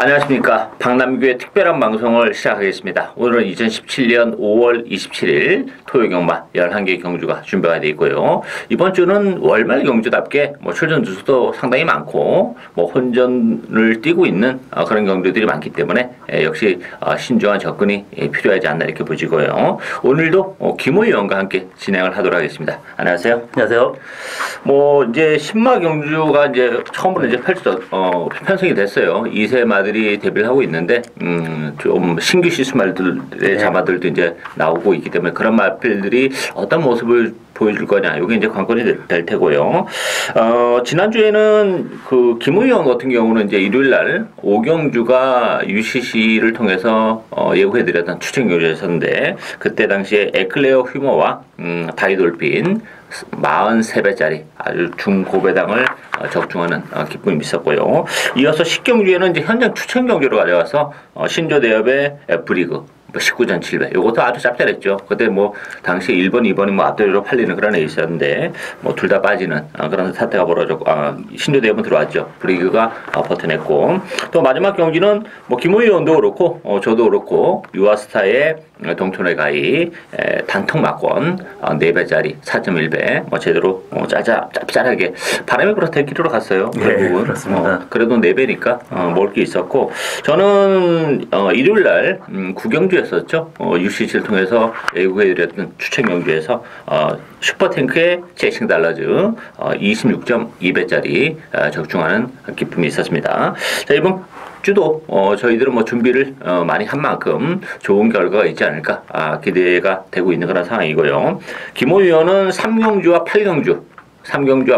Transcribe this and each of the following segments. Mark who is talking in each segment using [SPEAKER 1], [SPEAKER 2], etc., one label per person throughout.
[SPEAKER 1] 안녕하십니까. 박남규의 특별한 방송을 시작하겠습니다. 오늘은 2017년 5월 27일 토요 경마 11개 경주가 준비가 되어 있고요. 이번 주는 월말 경주답게 출전 주수도 상당히 많고 혼전을 띄고 있는 그런 경주들이 많기 때문에 역시 신중한 접근이 필요하지 않나 이렇게 보시고요. 오늘도 김호 의원과 함께 진행을 하도록 하겠습니다. 안녕하세요.
[SPEAKER 2] 안녕하세요.
[SPEAKER 1] 이제 신마 경주가 이제 처음으로 이제 편성이 됐어요. 2세 마들이 데뷔를 하고 있는데, 좀 신규 시수말들의 자마들도 이제 나오고 있기 때문에 그런 마필들이 어떤 모습을 보여줄 거냐, 이게 이제 관건이 될 테고요. 지난주에는 그 김호 의원 같은 경우는 이제 일요일날 오경주가 UCC를 통해서 예고해드렸던 추천 경주였었는데, 그때 당시에 에클레어 휴머와 다이돌핀 43배짜리 아주 중고배당을 적중하는 기쁨이 있었고요. 이어서 10경주에는 이제 현장 추천 경주로 가져가서 신조대엽의 F리그 19전 7배. 요것도 아주 짭짤했죠. 그때 당시 1번, 2번이 앞뒤로 팔리는 그런 애 있었는데, 둘 다 빠지는 그런 사태가 벌어졌고, 신조대엽은 들어왔죠. 브리그가 버텨냈고, 또 마지막 경기는 김호 의원도 그렇고, 저도 그렇고, 유아스타의 동촌의 가이, 단통 막권, 4배짜리, 4.1배, 제대로, 짭짤하게, 바람이 불어 대기로 갔어요. 결국은.
[SPEAKER 2] 그렇습니다.
[SPEAKER 1] 그래도 4배니까, 먹을 게 있었고, 저는, 일요일날, 구경주였었죠. UCC를 통해서 예고해드렸던 추천 경주에서, 슈퍼탱크의 제싱 달러즈, 26.2배짜리, 적중하는 기쁨이 있었습니다. 자, 이번 주도 저희들은 준비를 많이 한 만큼 좋은 결과가 있지 않을까 기대가 되고 있는 그런 상황이고요. 김호 의원은 3경주와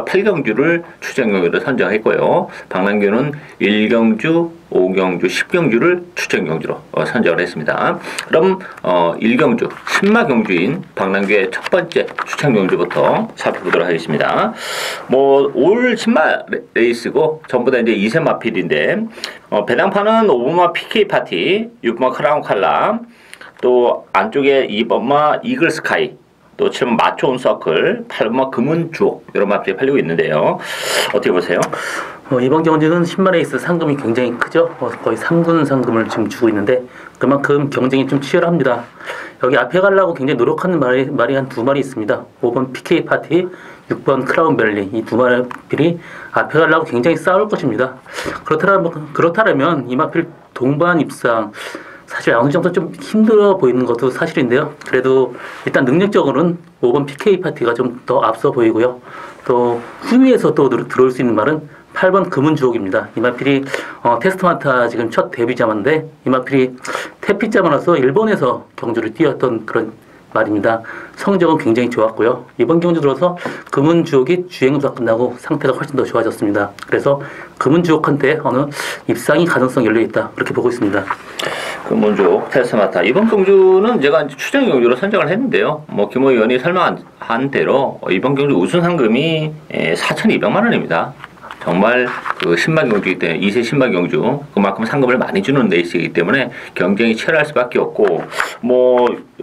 [SPEAKER 1] 8경주를 추천 경주로 선정했고요. 박남규는 1경주, 5경주, 10경주를 추천 경주로 선정을 했습니다. 그럼 1경주, 신마 경주인 박남규의 첫 번째 추천 경주부터 살펴보도록 하겠습니다. 올 신마 레이스고 전부 다 이제 2세 마필인데, 배당판은 5번마 PK 파티, 6번마 크라운 칼라, 또 안쪽에 2번마 이글 스카이, 또 7번 마초온 서클, 8번 금은 주옥, 이런 마필이 팔리고 있는데요. 어떻게 보세요?
[SPEAKER 2] 이번 경주는 신마 레이스 상금이 굉장히 크죠. 거의 3군 상금을 지금 주고 있는데, 그만큼 경쟁이 좀 치열합니다. 여기 앞에 가려고 굉장히 노력하는 말이 한 두 마리 있습니다. 5번 PK 파티, 6번 크라운 벨리, 이 두 마필이 앞에 가려고 굉장히 싸울 것입니다. 그렇다면 이 마필 동반 입상, 사실 어느 정도 좀 힘들어 보이는 것도 사실인데요. 그래도 일단 능력적으로는 5번 PK 파티가 좀 더 앞서 보이고요. 또 후위에서 또 들어올 수 있는 말은 8번 금은 주옥입니다. 이 마필이 테스트 마타 지금 첫 데뷔자만데, 이 마필이 태피자만으로서 일본에서 경주를 뛰었던 그런 말입니다. 성적은 굉장히 좋았고요. 이번 경주 들어서 금은 주옥이 주행검사 끝나고 상태가 훨씬 더 좋아졌습니다. 그래서 금은 주옥한테 어느 입상이 가능성이 열려있다, 그렇게 보고 있습니다.
[SPEAKER 1] 금은주옥, 테스마타. 이번 경주는 제가 이제 추천 경주로 선정을 했는데요. 김호 의원이 설명한 대로 이번 경주 우승 상금이 4,200만 원입니다. 정말 그 신마 경주이기 때문에 2세 신마 경주 그만큼 상금을 많이 주는 레이스이기 때문에 경쟁이 치열할 수밖에 없고,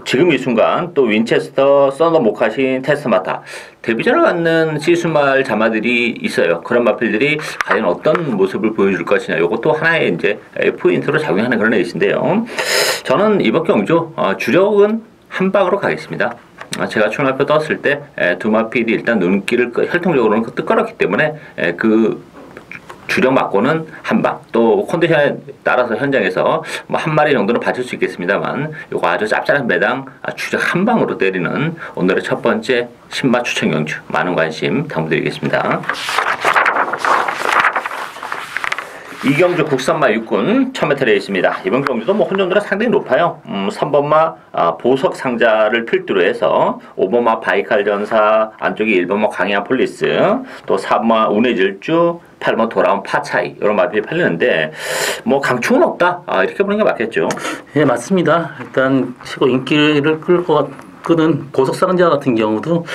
[SPEAKER 1] 지금 이 순간 또 윈체스터, 서너 모카신, 테스마타 데뷔전을 갖는 시수말 자마들이 있어요. 그런 마필들이 과연 어떤 모습을 보여줄 것이냐, 이것도 하나의 이제 포인트로 작용하는 그런 레이스인데요. 저는 이번 경주 주력은 한 방으로 가겠습니다. 제가 초등학교 떴을 때 두 마필이 일단 눈길을 혈통적으로는 뜨거웠기 때문에 그 주력 맞고는 한 방, 또 컨디션에 따라서 현장에서 한 마리 정도는 받칠 수 있겠습니다만, 요거 아주 짭짤한 배당 주력 한 방으로 때리는 오늘의 첫 번째 신마 추천 경주, 많은 관심 당부드리겠습니다. 이경주 국산마 육군 1000m 레이스입니다. 이번 경주도 혼전도가 상당히 높아요. 3번마 보석 상자를 필두로 해서 5번마 바이칼 전사, 안쪽에 1번마 광야 폴리스, 또 4번마 운의 질주, 8번 돌아온 파차이, 이런 마필이 팔리는데 강충은 없다, 이렇게 보는 게 맞겠죠?
[SPEAKER 2] 네, 맞습니다. 일단 최고 인기를 끄는 보석 상자 같은 경우도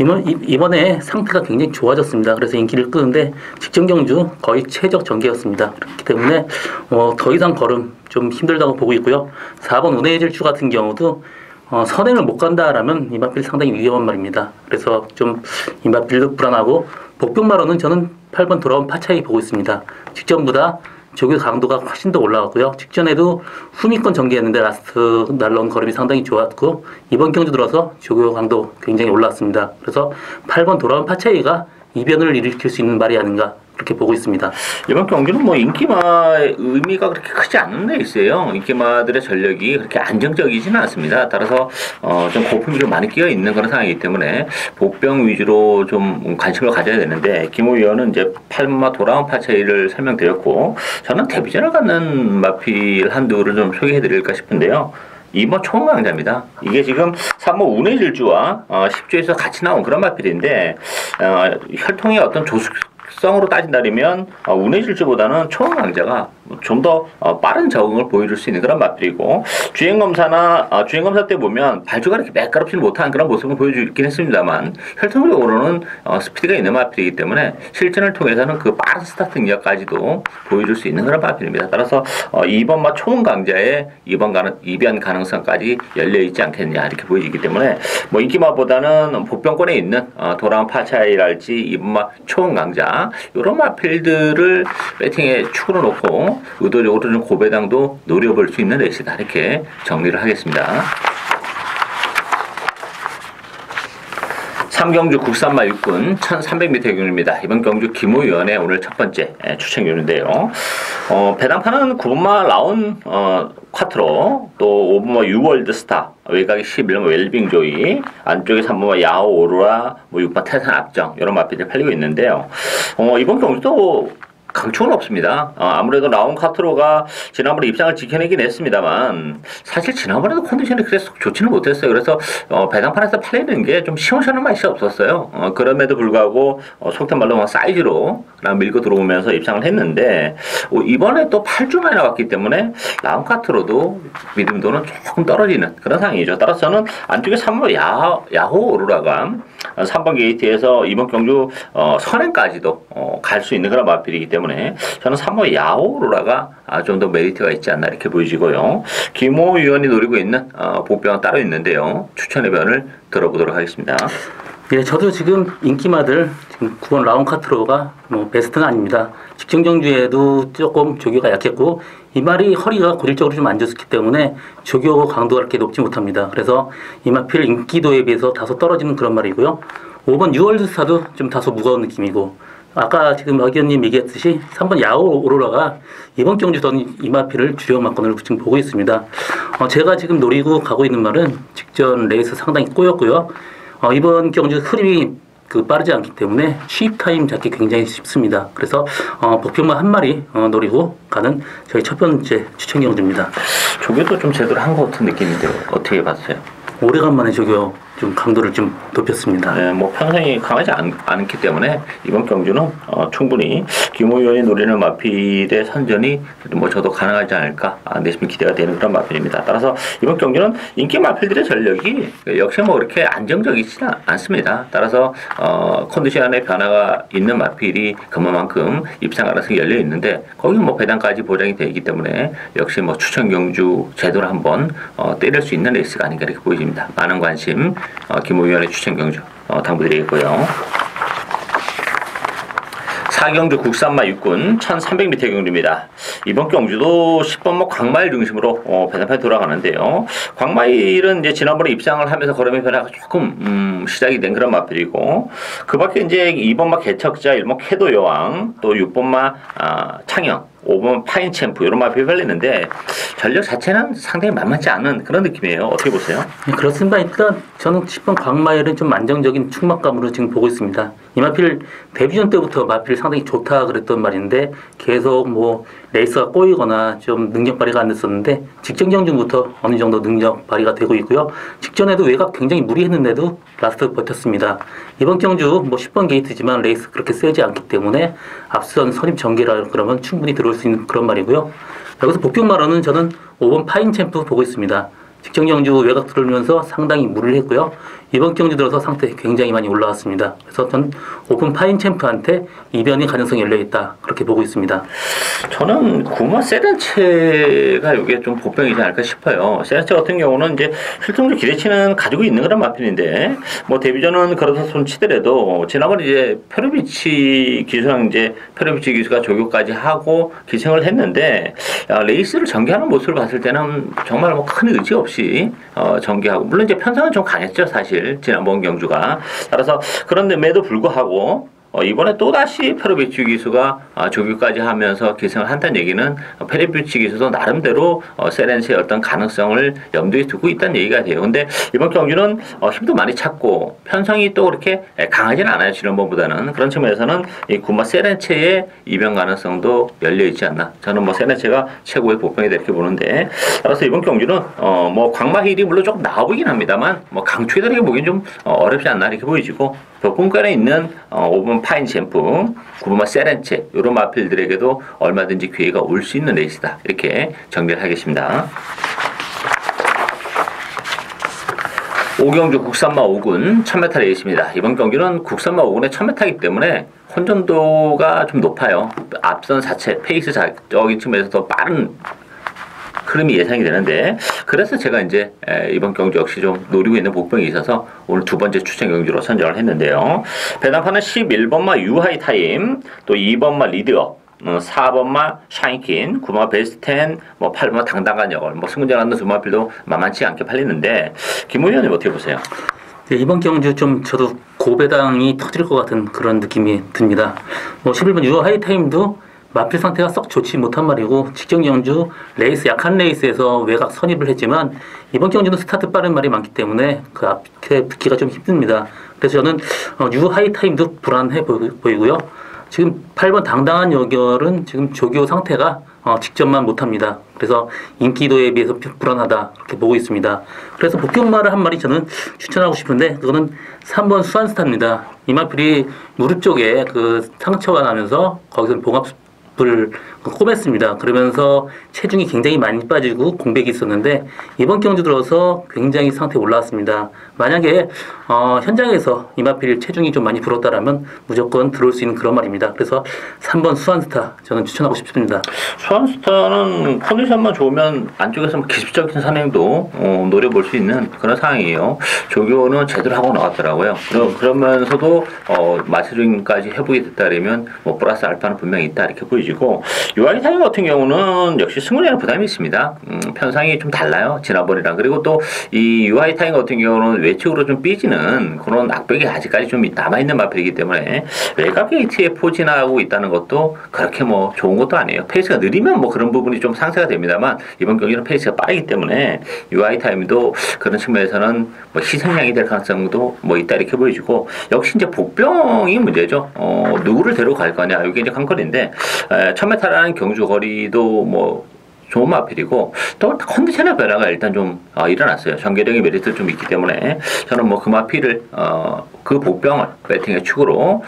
[SPEAKER 2] 이번에 상태가 굉장히 좋아졌습니다. 그래서 인기를 끄는데 직전 경주 거의 최적 전개였습니다. 그렇기 때문에 더 이상 걸음 좀 힘들다고 보고 있고요. 4번 운해의 질주 같은 경우도 선행을 못 간다라면 이 마필 상당히 위험한 말입니다. 그래서 좀 이 마필도 불안하고, 복병마로는 저는 8번 돌아온 파차이 보고 있습니다. 직전보다 조교 강도가 훨씬 더 올라갔고요. 직전에도 후미권 전개했는데 라스트 날라온 걸음이 상당히 좋았고 이번 경주 들어서 조교 강도 굉장히 올라왔습니다. 그래서 8번 돌아온 파차이가 이변을 일으킬 수 있는 말이 아닌가 그렇게 보고 있습니다.
[SPEAKER 1] 이번 경기는 뭐 인기마의 의미가 그렇게 크지 않은 레이스예요. 인기마들의 전력이 그렇게 안정적이지는 않습니다. 따라서 좀 고품이 좀 많이 끼어 있는 그런 상황이기 때문에 복병 위주로 좀 관심을 가져야 되는데 김호 위원은 이제 8마 돌아온 파차이를 설명드렸고 저는 데뷔전을 갖는 마필 한두를 좀 소개해드릴까 싶은데요. 2번 초강자입니다. 이게 지금 3번 운의 질주와 10주에서 같이 나온 그런 마필인데 혈통의 어떤 조숙성으로 따진다면 운의 질주보다는 초강자가 좀 더 빠른 적응을 보여줄 수 있는 그런 마필이고 주행검사나 주행검사 때 보면 발주가 이렇게 매끄럽지 못한 그런 모습을 보여주긴 했습니다만 혈통적으로는 스피드가 있는 마필이기 때문에 실전을 통해서는 그 빠른 스타트 능력까지도 보여줄 수 있는 그런 마필입니다. 따라서 2번마 초강자의 이변 가능성까지 열려있지 않겠냐 이렇게 보여지기 때문에 뭐 인기마보다는 복병권에 있는 도랑 파차이랄지 2번마 초강자 이런 마필들을 배팅에 축으로 놓고 의도적으로 좀 고배당도 노려볼 수 있는 레이스다 이렇게 정리를 하겠습니다. 3경주 국산마 육군 1300m 경주입니다. 이번 경주 김호위원의 오늘 첫 번째 추천경주인데요. 배당판은 9번마 라운 콰트로, 또 5번마 유월드스타, 외곽이 11번 웰빙조이, 안쪽에 3번마 야오 오로라, 뭐 6번 태산 압정 이런 마필이 팔리고 있는데요. 이번 경주도 강추는 없습니다. 아무래도 라운 카트로가 지난번에 입상을 지켜내긴 했습니다만 사실 지난번에도 컨디션이 그래서 좋지는 못했어요. 그래서 배당판에서 팔리는 게 좀 시원시원한 맛이 없었어요. 그럼에도 불구하고 속된 말로 사이즈로 밀고 들어오면서 입상을 했는데 이번에 또 8주 만에 나왔기 때문에 라운 카트로도 믿음도는 조금 떨어지는 그런 상황이죠. 따라서 저는 안쪽에 3번 야호 오로라가 3번 게이트에서 이번 경주 선행까지도 갈 수 있는 그런 마필이기 때문에 저는 3번 야오로라가 좀 더 메리트가 있지 않나 이렇게 보여지고요. 김호 위원이 노리고 있는 복병은 따로 있는데요. 추천의 변을 들어보도록 하겠습니다.
[SPEAKER 2] 예, 저도 지금 인기마들 지금 9번 라운 카트로가 뭐 베스트는 아닙니다. 직전 경주에도 조금 조교가 약했고 이 말이 허리가 고질적으로 좀 안 좋기 때문에 조교 강도가 그렇게 높지 못합니다. 그래서 이 마필 인기도에 비해서 다소 떨어지는 그런 말이고요. 5번 유월드스타도 좀 다소 무거운 느낌이고 아까 지금 박 의원님 얘기했듯이 3번 야오 오로라가 이번 경주 저는 이 마필을 주력 막건을 지금 보고 있습니다. 제가 지금 노리고 가고 있는 말은 직전 레이스 상당히 꼬였고요. 이번 경주 흐름이 빠르지 않기 때문에 취입 타임 잡기 굉장히 쉽습니다. 그래서 복병만 한 마리 노리고 가는 저희 첫 번째 추천 경주입니다.
[SPEAKER 1] 조교도 좀 제대로 한 것 같은 느낌인데요. 어떻게 봤어요?
[SPEAKER 2] 오래간만에 조교 좀 강도를 좀 높였습니다.
[SPEAKER 1] 네, 뭐 평생이 강하지 않기 때문에 이번 경주는 충분히 김호 의원이 노리는 마필의 선전이 뭐 저도 가능하지 않을까 내심 기대가 되는 그런 마필입니다. 따라서 이번 경주는 인기 마필들의 전력이 역시 뭐 그렇게 안정적이지는 않습니다. 따라서 컨디션의 변화가 있는 마필이 그만큼 입상 가능성이 열려 있는데 거기 뭐 배당까지 보장이 되기 때문에 역시 뭐 추천 경주 제도를 한번 때릴 수 있는 레이스가 아닌가 이렇게 보여집니다. 많은 관심 김호 위원의 추천 경주 당부드리겠고요. 4경주 국산마 육군 1300m 경주입니다. 이번 경주도 10번목 광마일 중심으로 배당판에 돌아가는데요. 광마일은 이제 지난번에 입상을 하면서 걸음의 변화가 조금 시작이 된 그런 마필이고 그 밖에 이제 2번마 개척자, 1번 캐도 여왕, 또 6번마 창영, 5번 파인 챔프 이런 마필이 팔리는데 전력 자체는 상당히 만만치 않은 그런 느낌이에요. 어떻게 보세요?
[SPEAKER 2] 네, 그렇습니다. 일단 저는 10번 광마일은 좀 안정적인 충막감으로 지금 보고 있습니다. 이 마필 데뷔전 때부터 마필 상당히 좋다 그랬던 말인데 계속 뭐 레이스가 꼬이거나 좀 능력 발휘가 안 됐었는데 직전 경주부터 어느 정도 능력 발휘가 되고 있고요. 직전에도 외곽 굉장히 무리했는데도 라스트 버텼습니다. 이번 경주 뭐 10번 게이트지만 레이스 그렇게 세지 않기 때문에 앞선 선입 전개라 그러면 충분히 들어올 수 있는 그런 말이고요. 여기서 복병마로는 저는 5번 파인 챔프 보고 있습니다. 직전 경주 외곽 들어오면서 상당히 무리를 했고요. 이번 경기 들어서 상태 굉장히 많이 올라왔습니다. 그래서 전 오픈 파인 챔프한테 이변의 가능성이 열려 있다 그렇게 보고 있습니다.
[SPEAKER 1] 저는 구마 세렌체가 이게 좀 보병이지 않을까 싶어요. 세렌체 같은 경우는 이제 실질적으로 기대치는 가지고 있는 그런 마필인데 뭐 데뷔전은 그렇다 손 치더라도 지난번에 이제 페로비치 기수랑 이제 페로비치 기수가 조교까지 하고 기생을 했는데 레이스를 전개하는 모습을 봤을 때는 정말 뭐 큰 의지 없이 전개하고 물론 이제 편성은 좀 강했죠 사실 지난번 경주가 따라서 그런데에도 불구하고 이번에 또다시 페로비치 기수가 조교까지 하면서 기승을 한다는 얘기는 페로비치 기수도 나름대로 세렌세의 어떤 가능성을 염두에 두고 있다는 얘기가 돼요. 근데 이번 경주는 힘도 많이 찾고 편성이 또 그렇게 강하지는 않아요. 지난번보다는. 그런 측면에서는 이 구마 세렌체의 이변 가능성도 열려 있지 않나. 저는 뭐 세렌체가 최고의 복병이다 이렇게 보는데 따라서 이번 경주는 뭐 광마힐이 물론 조금 나와 보이긴 합니다만 뭐 강추이다 이렇게 보기엔 좀 어렵지 않나 이렇게 보여지고 벽공간에 있는 5번 파인 챔프, 9번 세렌체 이런 마필들에게도 얼마든지 기회가 올 수 있는 레이스다 이렇게 정리를 하겠습니다. 오경주 국산마 5군 1000m 레이스입니다. 이번 경기는 국산마 5군의 1000m이기 때문에 혼전도가 좀 높아요. 앞선 자체 페이스 저기 측면에서 더 빠른 흐름이 예상이 되는데 그래서 제가 이제 이번 경주 역시 좀 노리고 있는 복병이 있어서 오늘 두 번째 추천 경주로 선정을 했는데요. 배당판은 11번마 유하이 타임, 또 2번마 리드업, 4번마 샤인킨, 9번마 베스트10, 뭐 8번마 당당한 역을, 뭐 승문전하는 두 마필도 만만치 않게 팔리는데 김 의원님 어떻게 보세요?
[SPEAKER 2] 네, 이번 경주 좀 저도 고배당이 터질 것 같은 그런 느낌이 듭니다. 뭐 11번 유하이 타임도 마필 상태가 썩 좋지 못한 말이고 직전 경주 레이스 약한 레이스에서 외곽 선입을 했지만 이번 경주는 스타트 빠른 말이 많기 때문에 그 앞에 붙기가 좀 힘듭니다. 그래서 저는 유하이 타임도 불안해 보이고요. 지금 8번 당당한 여결은 지금 조교 상태가 직전만 못합니다. 그래서 인기도에 비해서 불안하다 그렇게 보고 있습니다. 그래서 복병마를 한 마리 저는 추천하고 싶은데 그거는 3번 수완스타입니다. 이 마필이 무릎 쪽에 그 상처가 나면서 거기서 봉합을 꿰맸습니다. 그러면서 체중이 굉장히 많이 빠지고 공백이 있었는데 이번 경주 들어서 굉장히 상태에 올라왔습니다. 만약에 현장에서 이마필 체중이 좀 많이 불었다라면 무조건 들어올 수 있는 그런 말입니다. 그래서 3번 수완스타 저는 추천하고 싶습니다.
[SPEAKER 1] 수완스타는 컨디션만 좋으면 안쪽에서 기습적인 산행도 노려볼 수 있는 그런 상황이에요. 조교는 제대로 하고 나왔더라고요. 그러면서도 마체중까지 회복이 됐다면 뭐 플러스 알파는 분명히 있다 이렇게 보이죠. 유아이 타임 같은 경우는 역시 승훈이라는 부담이 있습니다. 편상이 좀 달라요. 지난번이랑. 그리고 또 이 유아이 타임 같은 경우는 외측으로 좀 삐지는 그런 악벽이 아직까지 좀 남아있는 마필이기 때문에 외곽 게이트에 포진하고 있다는 것도 그렇게 뭐 좋은 것도 아니에요. 페이스가 느리면 뭐 그런 부분이 좀 상쇄가 됩니다만 이번 경기는 페이스가 빠르기 때문에 유아이 타임도 그런 측면에서는 뭐 희생양이 될 가능성도 뭐 있다 이렇게 보여지고 역시 이제 복병이 문제죠. 누구를 데려갈 거냐 이게 이제 관건인데 1000m라는 경주 거리도 뭐 좋은 마필이고 또 컨디션의 변화가 일단 좀 일어났어요. 전개력의 메리트 좀 있기 때문에 저는 뭐 그 마필을 그 복병을 배팅의 축으로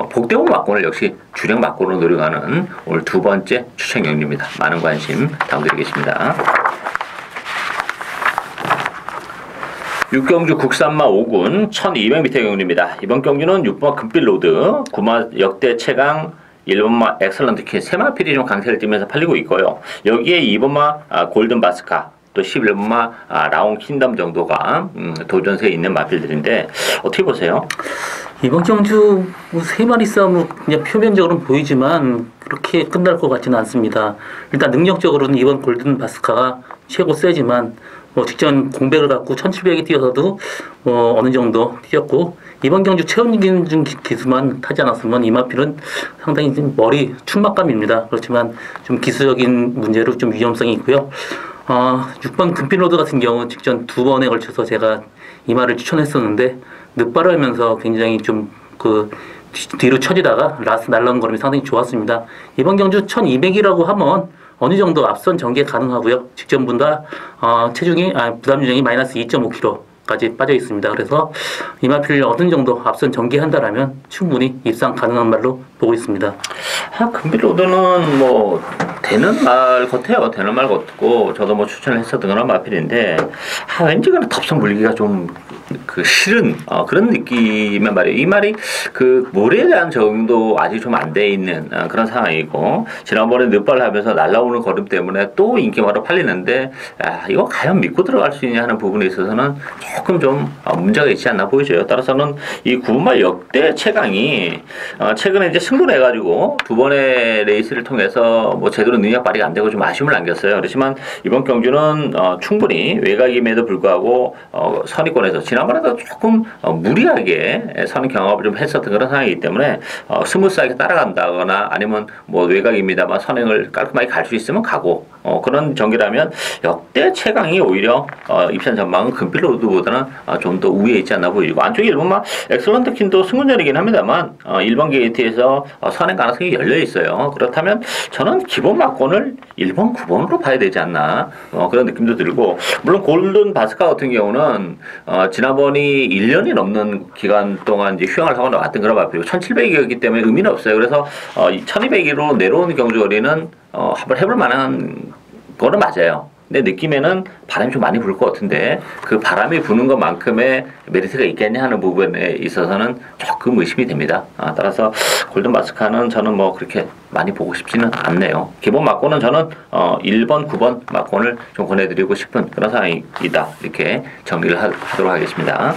[SPEAKER 1] 복대복 막군을 역시 주력 막군으로 노려가는 오늘 두 번째 추천 경주입니다. 많은 관심 부탁드리겠습니다. 육경주 국산마 5군 1200m 경주입니다. 이번 경주는 6번 금빛로드, 9마 역대 최강 1번마 엑설런트 키 세 마필이 좀 강세를 띠면서 팔리고 있고요. 여기에 2번마 골든 바스카 또 11번마 라운 킨덤 정도가 도전세에 있는 마필들인데 어떻게 보세요?
[SPEAKER 2] 이번 경주 세 마리 싸움은 그냥 표면적으로는 보이지만 그렇게 끝날 것 같지는 않습니다. 일단 능력적으로는 이번 골든 바스카가 최고 세지만 뭐 직전 공백을 갖고 1700이 뛰어서도 어느 정도 뛰었고 이번 경주 체온기준 기수만 타지 않았으면 이마필은 상당히 좀 머리 충막감입니다. 그렇지만 좀 기술적인 문제로 좀 위험성이 있고요. 6번 금빛로드 같은 경우 직전 두 번에 걸쳐서 제가 이마를 추천했었는데 늑발을 하면서 굉장히 좀 그 뒤로 처지다가 라스트 날라온 걸음이 상당히 좋았습니다. 이번 경주 1200이라고 하면 어느 정도 앞선 전개 가능하고요. 직전보다 체중이 부담 유정이 마이너스 2.5kg까지 빠져 있습니다. 그래서 이마필 어느 정도 앞선 전개한다라면 충분히 입상 가능한 말로 보고 있습니다.
[SPEAKER 1] 금빛로드는 뭐 되는 말 같아요. 되는 말 같고 저도 뭐 추천을 했었던 그런 마필인데 왠지 그런 덥석 물기가 좀 그 싫은 그런 느낌의 말이에요. 이 말이 그 모래에 대한 적응도 아직 좀 안 돼 있는 그런 상황이고 지난번에 늦발 하면서 날라오는 걸음 때문에 또 인기마로 팔리는데 이거 과연 믿고 들어갈 수 있냐 하는 부분에 있어서는 조금 좀 문제가 있지 않나 보이죠. 따라서는 이 9분말 역대 최강이 최근에 이제 승부내가지고 두 번의 레이스를 통해서 뭐 제대로 능력 발휘가 안 되고 좀 아쉬움을 남겼어요. 그렇지만 이번 경주는 충분히 외곽임에도 불구하고 선의권에서 지난번에도 조금 무리하게 선 경합을 좀 했었던 그런 상황이기 때문에 스무스하게 따라간다거나 아니면 뭐 외곽입니다만 선행을 깔끔하게 갈 수 있으면 가고 그런 경기라면 역대 최강이 오히려 입산 전망은 금필로드보다는 좀 더 우위에 있지 않나 보이고 안쪽에 1번만 엑설런트 킨도 승군전이긴 합니다만 1번 게이트에서 선행 가능성이 열려 있어요. 그렇다면 저는 기본 막권을 1번, 9번으로 봐야 되지 않나 그런 느낌도 들고 물론 골든 바스카 같은 경우는 지난번이 1년이 넘는 기간 동안 이제 휴양을 하고 나왔던 그런 마필이고 1700이었기 때문에 의미는 없어요. 그래서 1200으로 내려오는 경주거리는 한번 해볼 만한 거는 맞아요. 근데 느낌에는 바람이 좀 많이 불 것 같은데 그 바람이 부는 것만큼의 메리트가 있겠냐 하는 부분에 있어서는 조금 의심이 됩니다. 따라서 골든 바스카는 저는 뭐 그렇게 많이 보고 싶지는 않네요. 기본 막권은 저는 1번, 9번 막권을 좀 권해드리고 싶은 그런 상황이다. 이렇게 정리를 하도록 하겠습니다.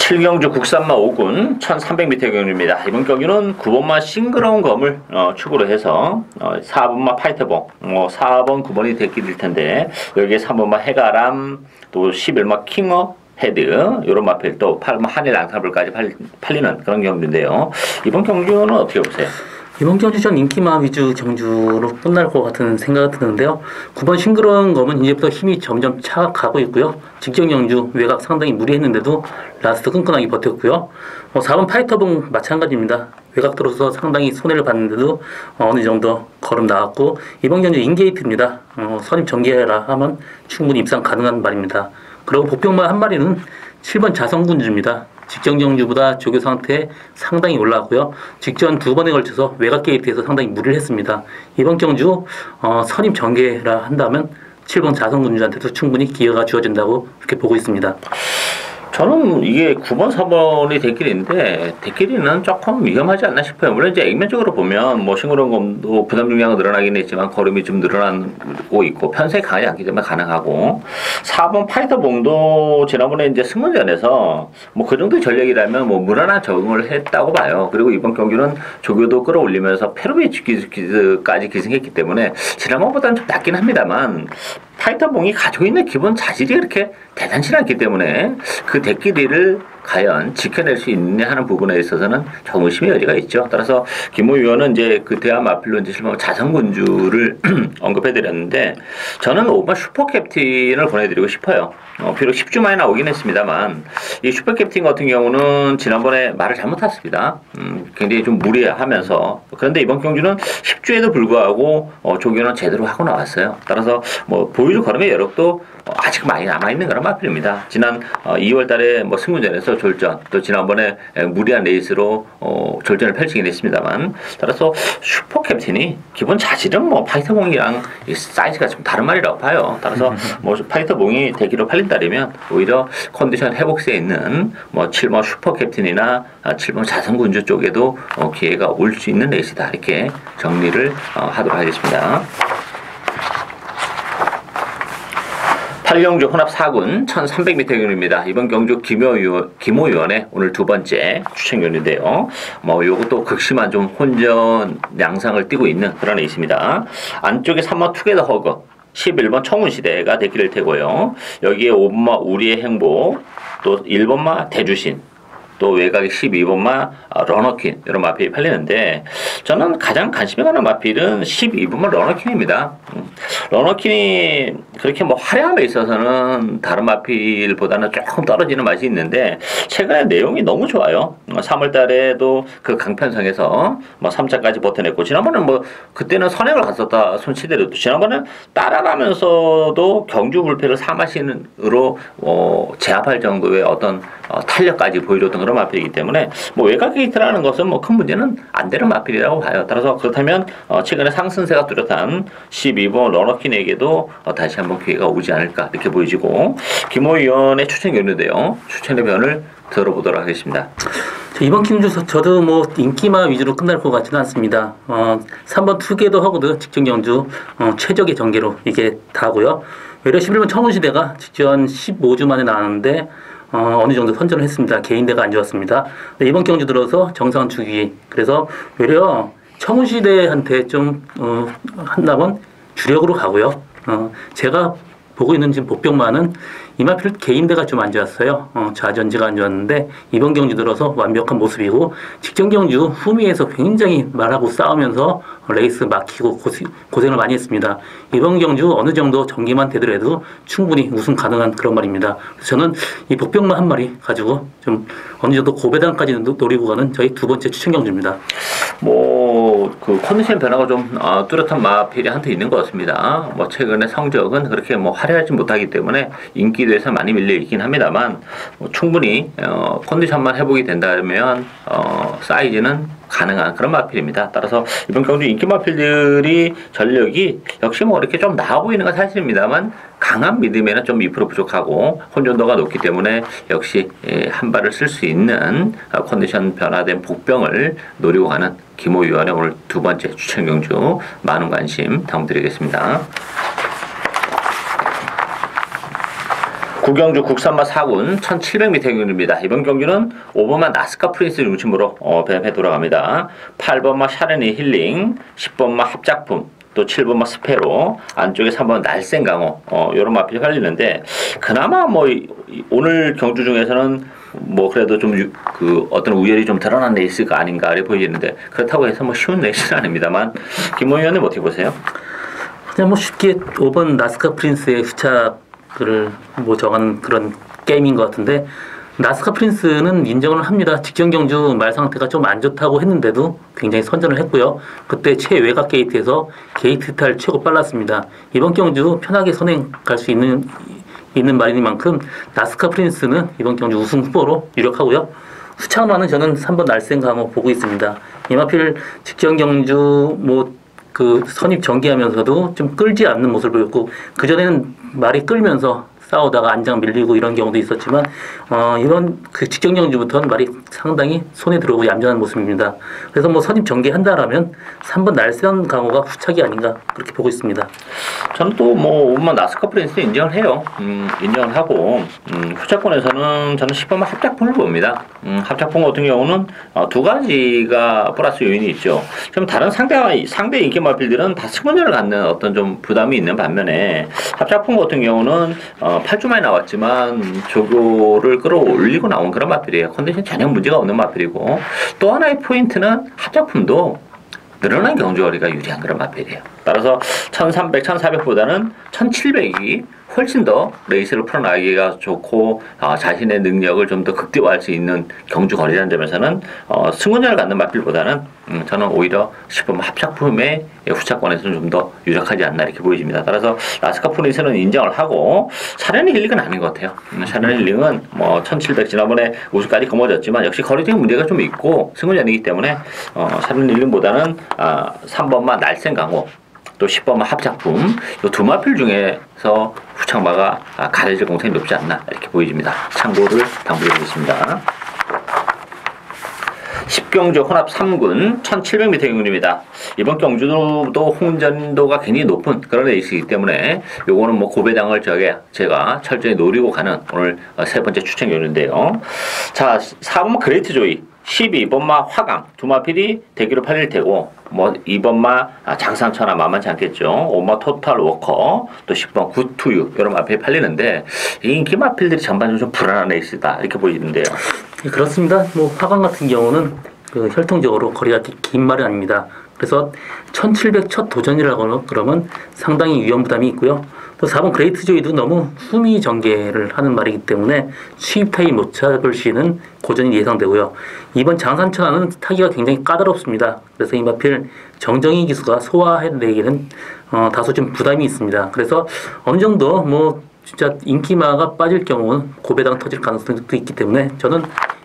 [SPEAKER 1] 7경주 국산마 5군 1300m 경주입니다. 이번 경기는 9번마 싱그러운 검을 축으로 해서 4번마 파이터봉 4번 9번이 데끼될 텐데 여기에 3번마 해가람 또 11마 킹어 헤드 이런 마필 또 8번 한일 랑타블까지 팔리는 그런 경주인데요. 이번 경주는 어떻게 보세요?
[SPEAKER 2] 이번 경주 전 인기마 위주 경주로 끝날 것 같은 생각이 드는데요. 9번 싱그러운 검은 이제부터 힘이 점점 차가고 있고요. 직전 경주 외곽 상당히 무리했는데도 라스트 끈끈하게 버텼고요. 4번 파이터봉 마찬가지입니다. 외곽 들어서 상당히 손해를 봤는데도 어느 정도 걸음 나왔고 이번 경주 인게이트입니다. 선입 전개라 하면 충분히 입상 가능한 말입니다. 그리고 복병마 한 마리는 7번 자성군주입니다. 직전 경주보다 조교 상태 상당히 올라왔고요. 직전 두 번에 걸쳐서 외곽 게이트에서 상당히 무리를 했습니다. 이번 경주 선임 전개라 한다면 7번 자성군주한테도 충분히 기회가 주어진다고 그렇게 보고 있습니다.
[SPEAKER 1] 저는 이게 9번, 4번이 대끼리인데 대끼리는 조금 위험하지 않나 싶어요. 물론 이제 액면적으로 보면 뭐 싱그러운 검도 부담 중량은 늘어나긴 했지만 걸음이 좀 늘어나고 있고 편성이 강하지 않기 때문에 가능하고 4번 파이터봉도 지난번에 이제 승문전에서 뭐 그 정도 전력이라면 뭐 무난한 적응을 했다고 봐요. 그리고 이번 경기는 조교도 끌어올리면서 페로비치까지 기승했기 때문에 지난번보다는 좀 낮긴 합니다만 파이터봉이 가지고 있는 기본 자질이 그렇게 대단치 않기 때문에 그 대끼리를 과연 지켜낼 수 있느냐 하는 부분에 있어서는 좀 의심의 여지가 있죠. 따라서 김모 의원은 이제 그 대한 마필로 이제 실망 자성군주를 언급해드렸는데 저는 5번 슈퍼캡틴을 보내드리고 싶어요. 비록 10주 만에 나오긴 했습니다만 이 슈퍼캡틴 같은 경우는 지난번에 말을 잘못 탔습니다. 굉장히 좀 무리하면서 그런데 이번 경주는 10주에도 불구하고 조교는 제대로 하고 나왔어요. 따라서 뭐 보여줄 걸음의 여력도 아직 많이 남아있는 그런 마필입니다. 지난 2월달에 뭐 승무전에서 졸전 또 지난번에 무리한 레이스로 졸전을 펼치긴 했습니다만 따라서 슈퍼캡틴이 기본 자질은 뭐 파이터봉이랑 사이즈가 좀 다른 말이라고 봐요. 따라서 뭐 파이터봉이 대기로 팔린다면 오히려 컨디션 회복세에 있는 뭐 7번 슈퍼캡틴이나 7번 자성군주 쪽에도 기회가 올 수 있는 레이스다 이렇게 정리를 하도록 하겠습니다. 8경주 혼합 4군 1300m 경주입니다. 이번 경주 김호 의원의 오늘 두 번째 추천 경주인데요. 뭐 요것도 극심한 좀 혼전 양상을 띠고 있는 그런 레이스입니다. 안쪽에 3번 투게더 허그 11번 청운시대가 대기를 태고요. 여기에 5번마 우리의 행복 또 1번마 대주신 또 외곽에 12번마 러너킨 이런 마필이 팔리는데 저는 가장 관심이 가는 마필은 12번마 러너킨입니다. 러너킨이 그렇게 뭐 화려함에 있어서는 다른 마필보다는 조금 떨어지는 맛이 있는데 최근에 내용이 너무 좋아요. 3월 달에도 그 강편성에서 뭐 3차까지 버텨냈고 지난번에 뭐 그때는 선행을 갔었다 손치대로도 지난번에 따라가면서도 경주 불패를 사마신으로 제압할 정도의 어떤 탄력까지 보여줬던 그런 마필이기 때문에 뭐 외곽 게이트라는 것은 뭐 큰 문제는 안 되는 마필이라고 봐요. 따라서 그렇다면 최근에 상승세가 뚜렷한 12번 러너킨에게도 다시 한번 기회가 오지 않을까 이렇게 보여지고 김호 의원의 추천 견인데요. 추천의 변을 들어보도록 하겠습니다.
[SPEAKER 2] 이번 경주 저도 뭐 인기마 위주로 끝날 것 같지는 않습니다. 3번 투개도 하고도 직전 경주 최적의 전개로 이게 다고요. 외려 11번 청운시대가 직전 15주 만에 나왔는데 어느 정도 선전을 했습니다. 개인대가 안 좋았습니다. 이번 경주 들어서 정상은 주기. 그래서 외려 청운시대한테 좀 한다면 주력으로 가고요. 제가 보고 있는 지금 복병만은 이마필 개인대가 좀 안 좋았어요. 좌전지가 안 좋았는데 이번 경주 들어서 완벽한 모습이고 직전 경주 후미에서 굉장히 말하고 싸우면서 레이스 막히고 고생을 많이 했습니다. 이번 경주 어느 정도 전기만 되더라도 충분히 우승 가능한 그런 말입니다. 그래서 저는 이 복병만 한 마리 가지고 좀 어느 정도 고배당까지 노리고 가는 저희 두 번째 추천 경주입니다.
[SPEAKER 1] 그 컨디션 변화가 좀 뚜렷한 마필이 한테 있는 것 같습니다. 뭐 최근에 성적은 그렇게 뭐 화려하지 못하기 때문에 인기도에서 많이 밀려 있긴 합니다만 충분히 컨디션만 회복이 된다면 사이즈는 가능한 그런 마필입니다. 따라서 이번 경주 인기 마필들이 전력이 역시 뭐 이렇게 좀 나아 보이는 건 사실입니다만 강한 믿음에는 좀 2% 부족하고 혼전도가 높기 때문에 역시 한 발을 쓸 수 있는 컨디션 변화된 복병을 노리고 가는 김호 위원의 오늘 두 번째 추천 경주 많은 관심 당부드리겠습니다. 구경주 국산마 4군 1700m 경주입니다. 이번 경주는 5번마 나스카 프린스 중심으로 배합해 돌아갑니다. 8번마 샤르니 힐링, 10번마 합작품, 또 7번마 스페로, 안쪽에 3번 날쌘강호 요런 마필이 팔리는데 그나마 뭐 오늘 경주 중에서는 뭐 그래도 좀 어떤 우열이 좀 드러난 레이스가 아닌가 보이는데 그렇다고 해서 뭐 쉬운 레이스는 아닙니다만 김호 의원님 어떻게 보세요?
[SPEAKER 2] 그냥 뭐 쉽게 5번 나스카 프린스의 후착을 뭐 정하는 그런 게임인 것 같은데 나스카 프린스는 인정을 합니다. 직전 경주 말 상태가 좀 안 좋다고 했는데도 굉장히 선전을 했고요. 그때 최외곽 게이트에서 게이트 탈 최고 빨랐습니다. 이번 경주 편하게 선행 갈 수 있는 말이니만큼 나스카 프린스는 이번 경주 우승 후보로 유력하고요. 수창만은 저는 3번 날쌘강호 보고 있습니다. 이마필 직전 경주 선입 전개하면서도 좀 끌지 않는 모습을 보였고 그전에는 말이 끌면서 싸우다가 안장 밀리고 이런 경우도 있었지만 이번 그 직전 경주부터는 말이 상당히 손에 들어오고 얌전한 모습입니다. 그래서 뭐 선입 전개한다라면 3번 날쌘강호가 후착이 아닌가 그렇게 보고 있습니다.
[SPEAKER 1] 저는 또 뭐 5번 나스카 프린스 인정을 해요. 인정을 하고 후차권에서는 저는 10번만 합작품을 봅니다. 합작품 같은 경우는 두 가지가 플러스 요인이 있죠. 좀 다른 상대 인기 마필들은 다 승원전을 갖는 어떤 좀 부담이 있는 반면에 합작품 같은 경우는 8주 만에 나왔지만 조교를 끌어올리고 나온 그런 마필이에요. 컨디션 전혀 문제가 없는 마필이고 또 하나의 포인트는 합작품도 늘어난 경주거리가 유리한 그런 마필이에요. 따라서 1300, 1400보다는 1700이 훨씬 더 레이스를 풀어나가기가 좋고 자신의 능력을 좀 더 극대화할 수 있는 경주거리라는 점에서는 승원전을 갖는 마필보다는 저는 오히려 10번 합작품의 후차권에서는 좀 더 유력하지 않나 이렇게 보여집니다. 따라서 나스카 프린스는 인정을 하고 샤르니 힐링은 아닌 것 같아요. 샤르니 힐링은 뭐 1700 지난번에 우승까지 거머졌지만 역시 거리적인 문제가 좀 있고 승원전이기 때문에 샤르니 힐링보다는 3번만 날쌘강호 또 10번만 합작품 이 두 마필 중에서 후창마가 가려질 공산이 높지 않나 이렇게 보여집니다. 참고를 당부드리겠습니다. 10경주 혼합 3군 1700m 경주입니다. 이번 경주도 홍전도가 굉장히 높은 그런 레이스이기 때문에 요거는 뭐 고배당을 제가 철저히 노리고 가는 오늘 세 번째 추천 경주인데요. 자, 4번 그레이트 조이 12번마 화강 두 마필이 대기로 팔릴 테고 뭐 2번마 장상천하 만만치 않겠죠. 5번 토탈 워커 또 10번 굿투유 이런 마필이 팔리는데 이 인기 마필들이 전반적으로 좀 불안한 레이스다 이렇게 보이는데요.
[SPEAKER 2] 그렇습니다. 뭐 화강 같은 경우는 그 혈통적으로 거리가 긴 말이 아닙니다. 그래서 1700 첫 도전이라고 그러면 상당히 위험 부담이 있고요. 또 또 4번 그레이트 조이도 너무 후미 전개를 하는 말이기 때문에 수입 타입 못 잡을 시는 고전이 예상되고요. 이번 장산천하는 타기가 굉장히 까다롭습니다. 그래서 이 마필 정정희 기수가 소화해내기는 다소 좀 부담이 있습니다. 그래서 어느 정도 뭐 진짜 인기마가 빠질 경우는 고배당 터질 가능성도 있기 때문에 저는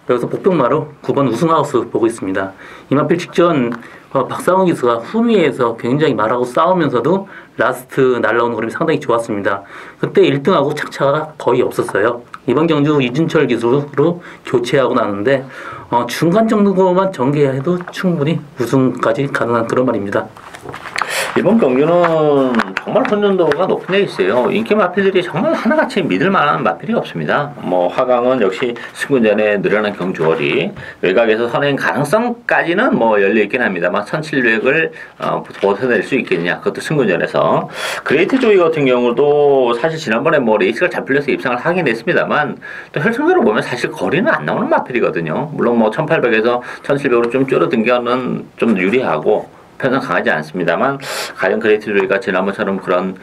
[SPEAKER 2] 여기서 복병마로 9번 우승하우스 보고 있습니다. 이 마필 직전 박상훈 기수가 후미에서 굉장히 말하고 싸우면서도 라스트 날라오는 그림이 상당히 좋았습니다. 그때 1등하고 착차가 거의 없었어요. 이번 경주 이준철 기수로 교체하고 나는데 중간 정도만 전개해도 충분히 우승까지 가능한 그런 말입니다.
[SPEAKER 1] 이번 경주는 정말 혼돈도가 높은 데 있어요. 인기 마필들이 정말 하나같이 믿을 만한 마필이 없습니다. 뭐 화강은 역시 승군전에 늘어난 경주월이 외곽에서 선행 가능성까지는 뭐 열려 있긴 합니다만 1700을 벗어낼 수 있겠냐, 그것도 승군전에서. 그레이트 조이 같은 경우도 사실 지난번에 뭐 레이스가 잘 풀려서 입상을 하긴 했습니다만 또 혈통대로 보면 사실 거리는 안 나오는 마필이거든요. 물론 뭐 1800에서 1700으로 좀 줄어든 거는 좀 유리하고 편성 강하지 않습니다만 과연 그레이트 조이가 지난번처럼 그런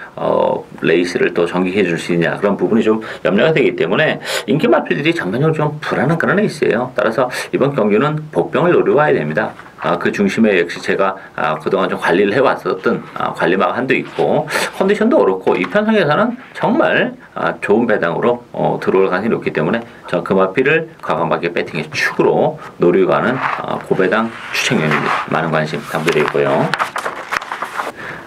[SPEAKER 1] 레이스를 또 전개해 줄 수 있냐, 그런 부분이 좀 염려가 되기 때문에 인기 마필들이 전반적으로 좀 불안한 그런 레이스예요. 따라서 이번 경기는 복병을 노려와야 됩니다. 그 중심에 역시 제가 그동안 좀 관리를 해왔었던 관리마가 한도 있고 컨디션도 그렇고 이 편성에서는 정말 좋은 배당으로 들어올 가능성이 높기 때문에 저 금화피를 과감하게 배팅의 축으로 노리고 가는 고배당 추천형입니다. 많은 관심 당부드리고요.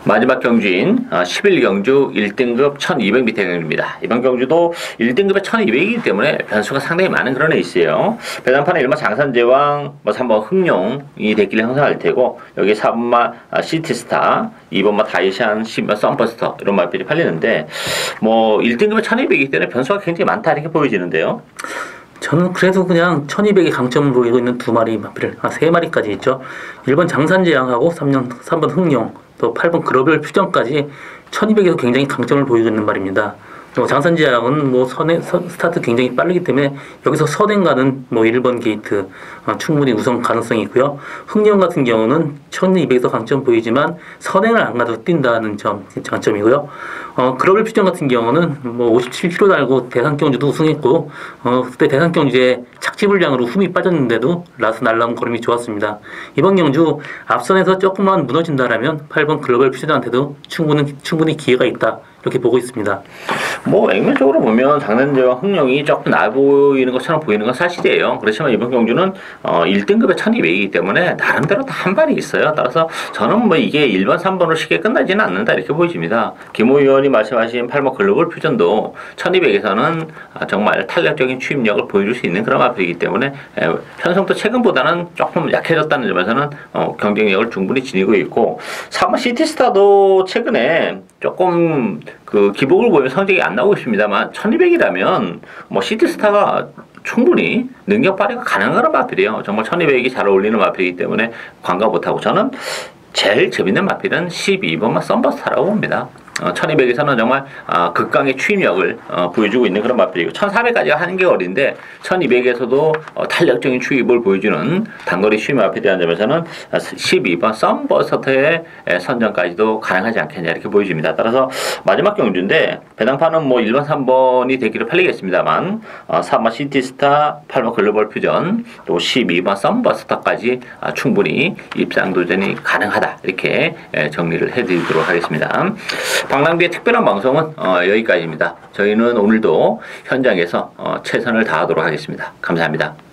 [SPEAKER 1] 마지막 경주인 11경주 1등급 1200m 경주입니다. 이번 경주도 1등급에 1200이기 때문에 변수가 상당히 많은 그런 레이스예요. 배당판에 1번 장산제왕, 3번 흥룡이 대끼를 형성할 테고 여기 4번마 시티스타, 2번마 다이샨, 10번 썬버스터 이런 말들이 팔리는데 뭐 1등급에 1200이기 때문에 변수가 굉장히 많다 이렇게 보여지는데요.
[SPEAKER 2] 저는 그래도 그냥 1200의 강점을 보이고 있는 두 마리 마필을 3마리까지 있죠. 1번 장산제왕하고 3번 흥룡, 또 8번 글로벌 퓨전까지 1200에서 굉장히 강점을 보이고 있는 말입니다. 장산제약은 뭐 스타트 굉장히 빠르기 때문에 여기서 선행가는 뭐 1번 게이트 충분히 우선 가능성이 있고요. 흥령 같은 경우는 1200에서 강점 보이지만 선행을 안 가도 뛴다는 점 장점이고요. 글로벌 퓨전 같은 경우는 뭐 57km 달고 대상경주도 우승했고 그때 대상경주에 착지불량으로 흠이 빠졌는데도 라스 날라온 걸음이 좋았습니다. 이번 경주 앞선에서 조금만 무너진다라면 8번 글로벌 퓨전한테도 충분히 기회가 있다 이렇게 보고 있습니다.
[SPEAKER 1] 뭐 액면적으로 보면 장난제와 흥룡이 조금 나아 보이는 것처럼 보이는 건 사실이에요. 그렇지만 이번 경주는 1등급에 1200이기 때문에 나름대로 다 한 발이 있어요. 따라서 저는 뭐 이게 1번, 3번으로 쉽게 끝나지는 않는다 이렇게 보여집니다. 김호 의원이 말씀하신 8번 글로벌 퓨전도 1200에서는 정말 탄력적인 추임력을 보여줄 수 있는 그런 마필이기 때문에 편성도 최근보다는 조금 약해졌다는 점에서는 경쟁력을 충분히 지니고 있고 4번 시티스타도 최근에 조금 그 기복을 보면 성적이 안 나오고 있습니다만 1200이라면 뭐 시티스타가 충분히 능력 발휘가 가능한 마필이에요. 정말 1200이 잘 어울리는 마필이기 때문에 관과 못하고 저는 제일 재밌는 마필은 12번만 썬버스타라고 봅니다. 1200에서는 정말 극강의 추임력을 보여주고 있는 그런 마필이고 1400까지가 한계거리인데 1200에서도 탄력적인 추입을 보여주는 단거리 추임 마필이라는 점에서는 12번 썬버스터의 선정까지도 가능하지 않겠냐 이렇게 보여집니다. 따라서 마지막 경주인데 배당판은 뭐 1번, 3번이 되기를 팔리겠습니다만 4번 시티스타, 8번 글로벌 퓨전, 또 12번 썬버스터까지 충분히 입상 도전이 가능하다 이렇게 정리를 해드리도록 하겠습니다. 박랑비의 특별한 방송은 여기까지입니다. 저희는 오늘도 현장에서 최선을 다하도록 하겠습니다. 감사합니다.